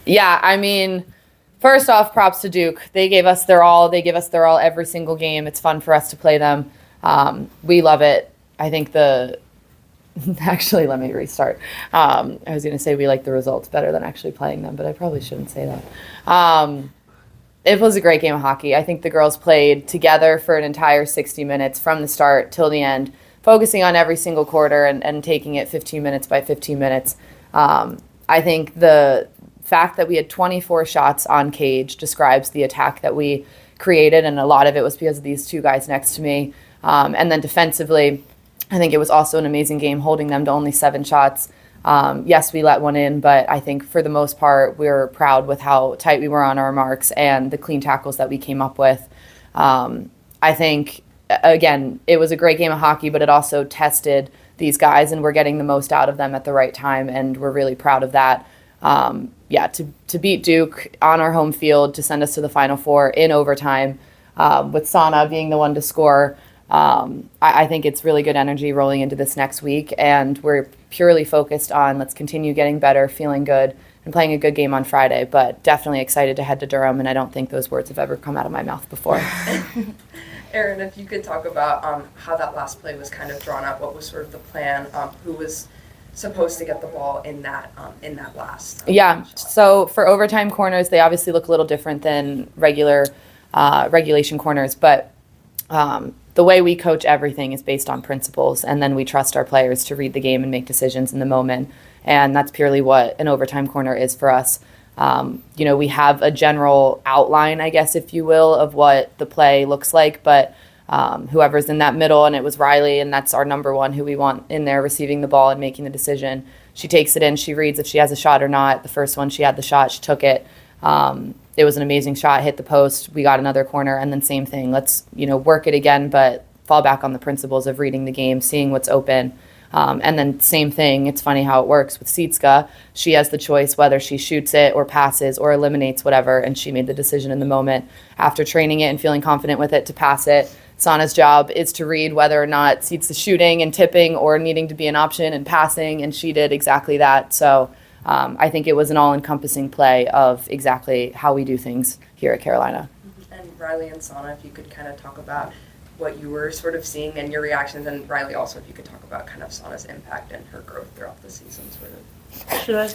Yeah, I mean, first off, props to Duke. They gave us their all. They give us their all every single game. It's fun for us to play them. We love it. I think actually, let me restart. I was going to say we like the results better than actually playing them, but I probably shouldn't say that. It was a great game of hockey. I think the girls played together for an entire 60 minutes from the start till the end, focusing on every single quarter and taking it 15 minutes by 15 minutes. I think the fact that we had 24 shots on cage describes the attack that we created, and a lot of it was because of these two guys next to me. And then defensively, I think it was also an amazing game holding them to only 7 shots. Yes, we let one in, but I think for the most part, we were proud with how tight we were on our marks and the clean tackles that we came up with. I think, again, it was a great game of hockey, but it also tested these guys, and we're getting the most out of them at the right time, and we're really proud of that. To beat Duke on our home field, to send us to the Final Four in overtime, with Sanne being the one to score, I think it's really good energy rolling into this next week, and we're purely focused on let's continue getting better, feeling good, and playing a good game on Friday, but definitely excited to head to Durham, and I don't think those words have ever come out of my mouth before. Erin, if you could talk about how that last play was kind of drawn up, what was sort of the plan, who was supposed to get the ball in that last Yeah, shot? so for overtime corners, they obviously look a little different than regulation corners, but the way we coach everything is based on principles, and then we trust our players to read the game and make decisions in the moment, and that's purely what an overtime corner is for us. We have a general outline, I guess, if you will, of what the play looks like, but whoever's in that middle, and it was Ryleigh, and that's our number one who we want in there receiving the ball and making the decision. She takes it in, she reads if she has a shot or not. The first one, she had the shot, she took it. It was an amazing shot, hit the post, we got another corner, and then same thing. Let's, work it again, but fall back on the principles of reading the game, seeing what's open. And then same thing, it's funny how it works with Sietska. She has the choice whether she shoots it or passes or eliminates whatever, and she made the decision in the moment after training it and feeling confident with it to pass it. Sanne's job is to read whether or not Sietska's shooting and tipping or needing to be an option and passing, and she did exactly that. So I think it was an all-encompassing play of exactly how we do things here at Carolina. And Ryleigh and Sanne, if you could kind of talk about what you were sort of seeing and your reactions, and Ryleigh also, if you could talk about kind of Sanne's impact and her growth throughout the season, sort of. Should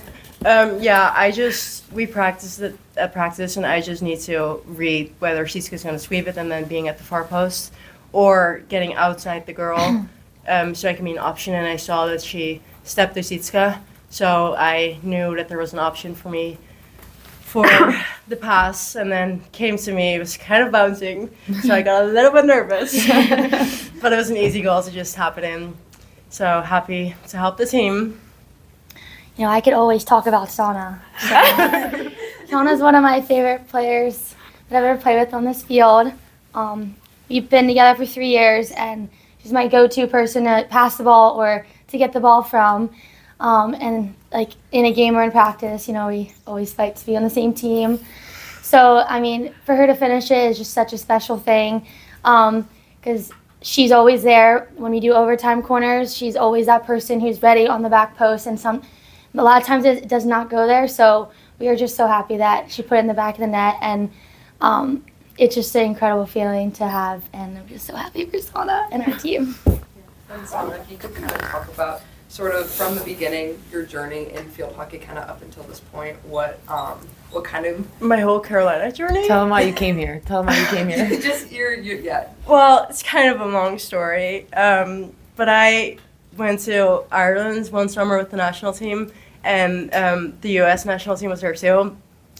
we practiced it at practice, and I just need to read whether Sietska's going to sweep it and then being at the far post or getting outside the girl, so I can be an option, and I saw that she stepped to Sietska, so I knew that there was an option for me for the pass, and then came to me. It was kind of bouncing, so I got a little bit nervous. But it was an easy goal to just tap it in. So happy to help the team. I could always talk about Sanne. So, Sanne's one of my favorite players that I've ever played with on this field. We've been together for 3 years, and she's my go-to person to pass the ball or to get the ball from. And like in a game or in practice, we always fight to be on the same team. So, for her to finish it is just such a special thing, because she's always there when we do overtime corners. She's always that person who's ready on the back post, and a lot of times it does not go there. So we are just so happy that she put it in the back of the net, and it's just an incredible feeling to have, and I'm just so happy for Sanne and our team. And Sanne, if you could kind of talk about sort of from the beginning, your journey in field hockey kind of up until this point, what kind of... My whole Carolina journey? Tell them why you came here. Just yeah. Well, it's kind of a long story, but I went to Ireland one summer with the national team, and the U.S. national team was there too.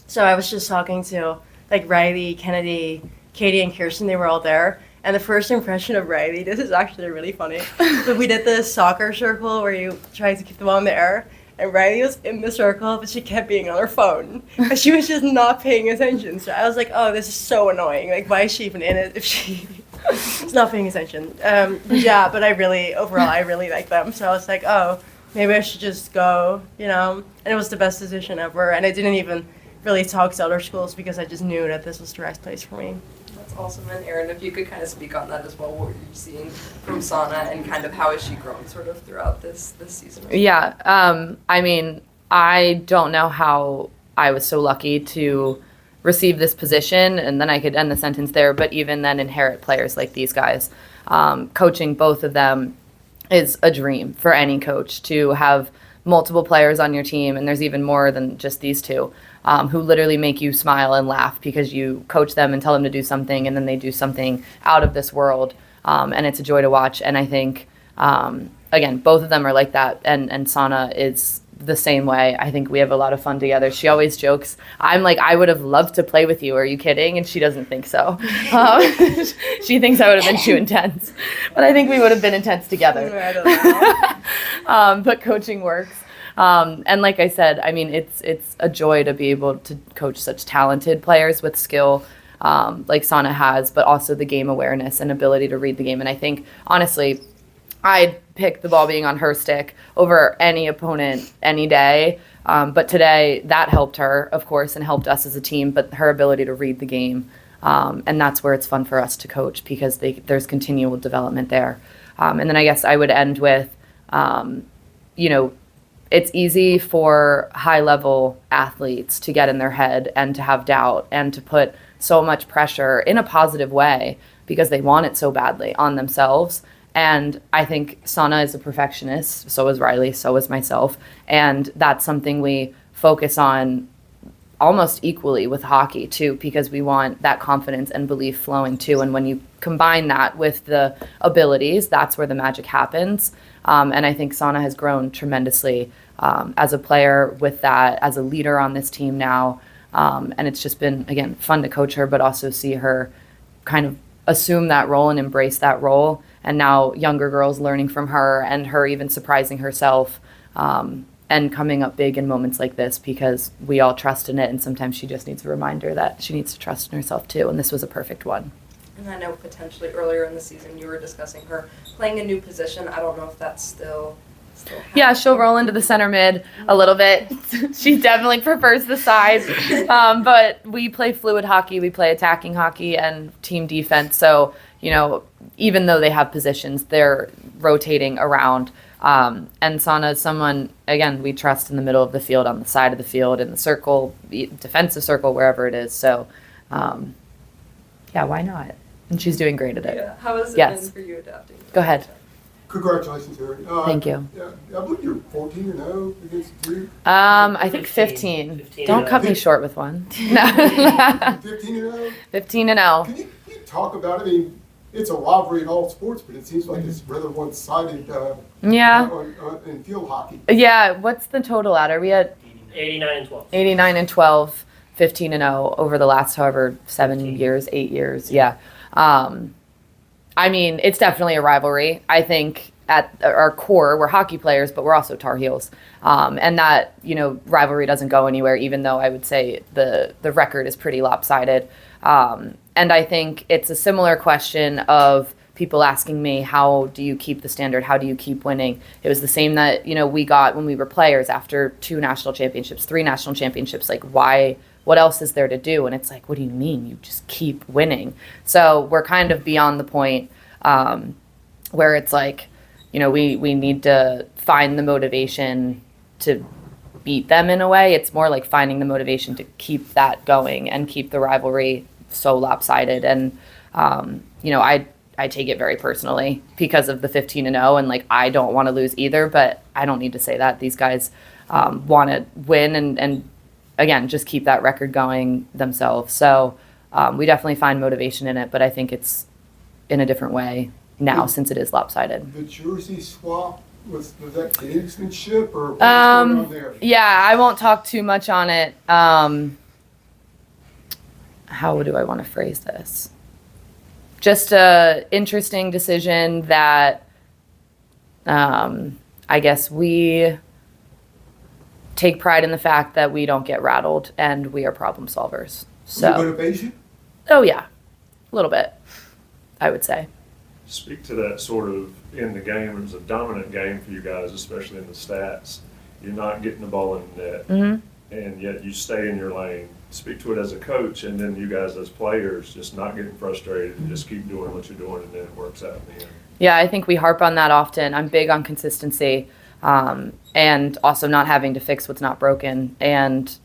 So I was just talking to Ryleigh, Kennedy, Katie, and Kirsten. They were all there. And the first impression of Ryleigh, this is actually really funny, but we did the soccer circle where you try to keep the ball in the air, and Ryleigh was in the circle, but she kept being on her phone. And she was just not paying attention. So I was like, oh, this is so annoying. Why is she even in it if she is not paying attention? But I really like them. So I was like, oh, maybe I should just go, And it was the best decision ever. And I didn't even really talk to other schools because I just knew that this was the right place for me. That's awesome. And Erin, if you could kind of speak on that as well, what were you seeing from Sanne, and kind of how has she grown sort of throughout this season? Yeah, I don't know how I was so lucky to receive this position, and then I could end the sentence there, but even then inherit players like these guys. Coaching both of them is a dream for any coach, to have multiple players on your team, and there's even more than just these two, who literally make you smile and laugh because you coach them and tell them to do something, and then they do something out of this world, and it's a joy to watch. And I think, again, both of them are like that, and Sanne is the same way. I think we have a lot of fun together. She always jokes, I'm like, I would have loved to play with you. Are you kidding? And she doesn't think so. She thinks I would have been too intense. But I think we would have been intense together. I don't know. But coaching works. And like I said, I mean, it's a joy to be able to coach such talented players with skill, like Sanne has, but also the game awareness and ability to read the game. And I think, honestly, I'd pick the ball being on her stick over any opponent any day. But today, that helped her, of course, and helped us as a team, but her ability to read the game. And that's where it's fun for us to coach, because there's continual development there. And then I guess I would end with, it's easy for high-level athletes to get in their head and to have doubt and to put so much pressure in a positive way because they want it so badly on themselves. And I think Sanne is a perfectionist, so is Ryleigh, so is myself. And that's something we focus on almost equally with hockey, too, because we want that confidence and belief flowing, too. And when you combine that with the abilities, that's where the magic happens. And I think Sanne has grown tremendously as a player with that, as a leader on this team now. And it's just been, again, fun to coach her, but also see her kind of assume that role and embrace that role. And now younger girls learning from her, and her even surprising herself, and coming up big in moments like this, because we all trust in it. And sometimes she just needs a reminder that she needs to trust in herself too. And this was a perfect one. And I know potentially earlier in the season you were discussing her playing a new position. I don't know if that's still Yeah, she'll roll into the center mid a little bit. She definitely prefers the side. But we play fluid hockey. We play attacking hockey and team defense. So, even though they have positions, they're rotating around. And Sanne is someone, again, we trust in the middle of the field, on the side of the field, in the circle, defensive circle, wherever it is. So, why not? And she's doing great at it. Yeah. How has it Yes. been for you adapting? Go ahead. Congratulations, Erin. Thank you. Yeah, I believe you're 14-0 against the two. I think 15. Don't cut me short with one. No. 15-0? 15-0. Can you talk about it? I mean, it's a rivalry in all sports, but it seems like it's rather one-sided Yeah. in field hockey. Yeah. What's the total at? Are we at 89-12. 89-12, 15-0 over the last however 8 years? Yeah. I mean, it's definitely a rivalry. I think at our core, we're hockey players, but we're also Tar Heels. And that, rivalry doesn't go anywhere, even though I would say the record is pretty lopsided. And I think it's a similar question of people asking me, how do you keep the standard? How do you keep winning? It was the same that, we got when we were players after 2 national championships, 3 national championships. Like, why? What else is there to do? And it's like, what do you mean? You just keep winning. So we're kind of beyond the point where it's like, we need to find the motivation to beat them in a way. It's more like finding the motivation to keep that going and keep the rivalry so lopsided. And, I take it very personally because of the 15-0, and like, I don't want to lose either, but I don't need to say that. These guys want to win and again, just keep that record going themselves. So we definitely find motivation in it, but I think it's in a different way now since it is lopsided. The jersey swap, was that gamesmanship or what's going on there? Yeah, I won't talk too much on it. How do I want to phrase this? Just a interesting decision that I guess we take pride in the fact that we don't get rattled and we are problem solvers. So, Motivation? Oh yeah, a little bit, I would say. Speak to that sort of in the game. It was a dominant game for you guys, especially in the stats. You're not getting the ball in the net, and yet you stay in your lane. Speak to it as a coach, and then you guys as players just not getting frustrated and just keep doing what you're doing, and then it works out in the end. Yeah, I think we harp on that often. I'm big on consistency, and also not having to fix what's not broken. And,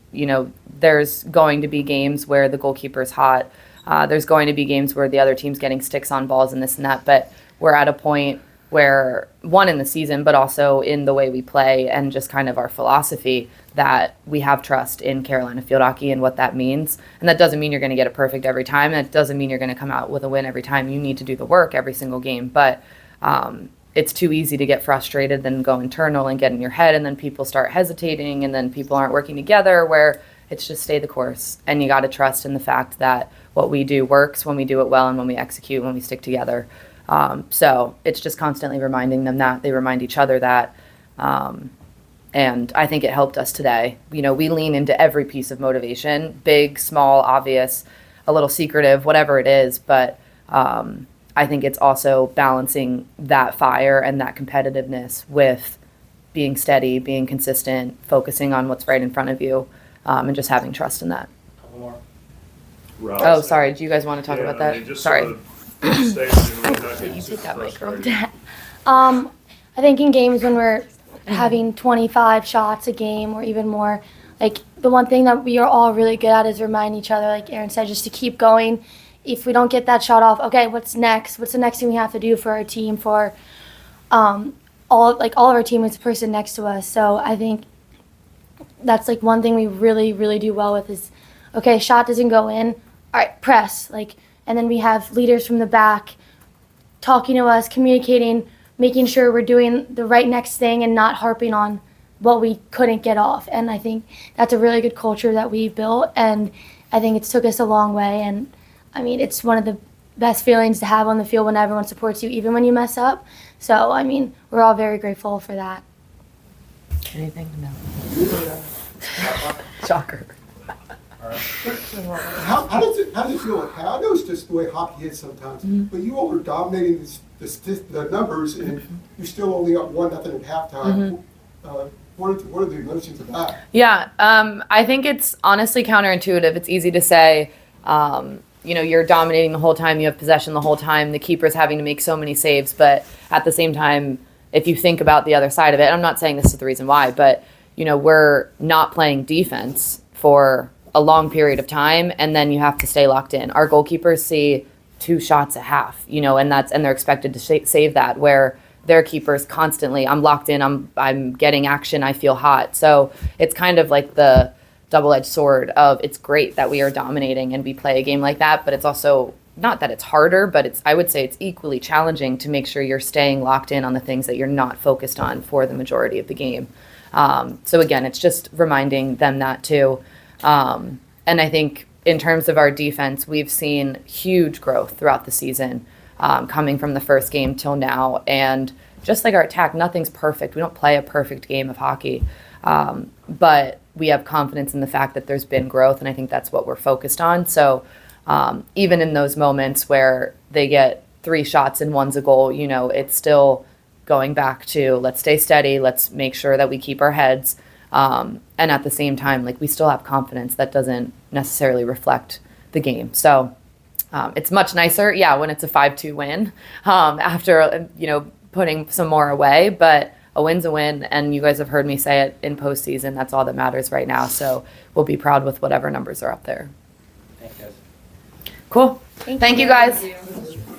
there's going to be games where the goalkeeper's hot. There's going to be games where the other team's getting sticks on balls and this and that. But we're at a point where, one, in the season, but also in the way we play and just kind of our philosophy, that we have trust in Carolina field hockey and what that means. And that doesn't mean you're going to get it perfect every time. And it doesn't mean you're going to come out with a win every time. You need to do the work every single game. But it's too easy to get frustrated, then go internal and get in your head, and then people start hesitating, and then people aren't working together, where it's just stay the course. And you got to trust in the fact that what we do works when we do it well and when we execute, when we stick together. So it's just constantly reminding them that. They remind each other that. And I think it helped us today. We lean into every piece of motivation, big, small, obvious, a little secretive, whatever it is. But I think it's also balancing that fire and that competitiveness with being steady, being consistent, focusing on what's right in front of you, and just having trust in that. Couple more. Right. Oh, sorry. Do you guys want to talk about that? I mean, just Sorry. sort of staging and not getting You super take that mic, girl. frustrated. I think in games when we're having 25 shots a game or even more, like the one thing that we are all really good at is remind each other, like Erin said, just to keep going. If we don't get that shot off, okay, what's next? What's the next thing we have to do for our team, for all of our teammates, the person next to us? So I think that's like one thing we really, really do well with is, okay, shot doesn't go in, all right, press, and then we have leaders from the back talking to us, communicating, making sure we're doing the right next thing and not harping on what we couldn't get off. And I think that's a really good culture that we built, and I think it's took us a long way. And I mean, it's one of the best feelings to have on the field when everyone supports you, even when you mess up. So, I mean, we're all very grateful for that. Anything? No. Shocker. How does it feel? Like, I know it's just the way hockey is sometimes, but you all are dominating the numbers, and you're still only up 1-0 at halftime. What are the emotions of that? Yeah, I think it's honestly counterintuitive. It's easy to say, you're dominating the whole time, you have possession the whole time, the keeper's having to make so many saves, but at the same time, if you think about the other side of it, I'm not saying this is the reason why, but we're not playing defense for a long period of time, and then you have to stay locked in. Our goalkeepers see 2 shots a half, and they're expected to save that, where their keepers constantly, I'm locked in, I'm getting action, I feel hot. So it's kind of like the double-edged sword of, it's great that we are dominating and we play a game like that, but it's also not that it's harder, but I would say it's equally challenging to make sure you're staying locked in on the things that you're not focused on for the majority of the game. So again, it's just reminding them that too. And I think in terms of our defense, we've seen huge growth throughout the season, coming from the first game till now. And just like our attack, nothing's perfect. We don't play a perfect game of hockey. But we have confidence in the fact that there's been growth, and I think that's what we're focused on. So even in those moments where they get 3 shots and one's a goal, it's still going back to, let's stay steady, let's make sure that we keep our heads. And at the same time, we still have confidence that doesn't necessarily reflect the game. So it's much nicer, when it's a 5-2 win after, putting some more away. But a win's a win, and you guys have heard me say it in postseason. That's all that matters right now. So we'll be proud with whatever numbers are up there. Thanks, guys. Cool. Thank you guys. Thank you.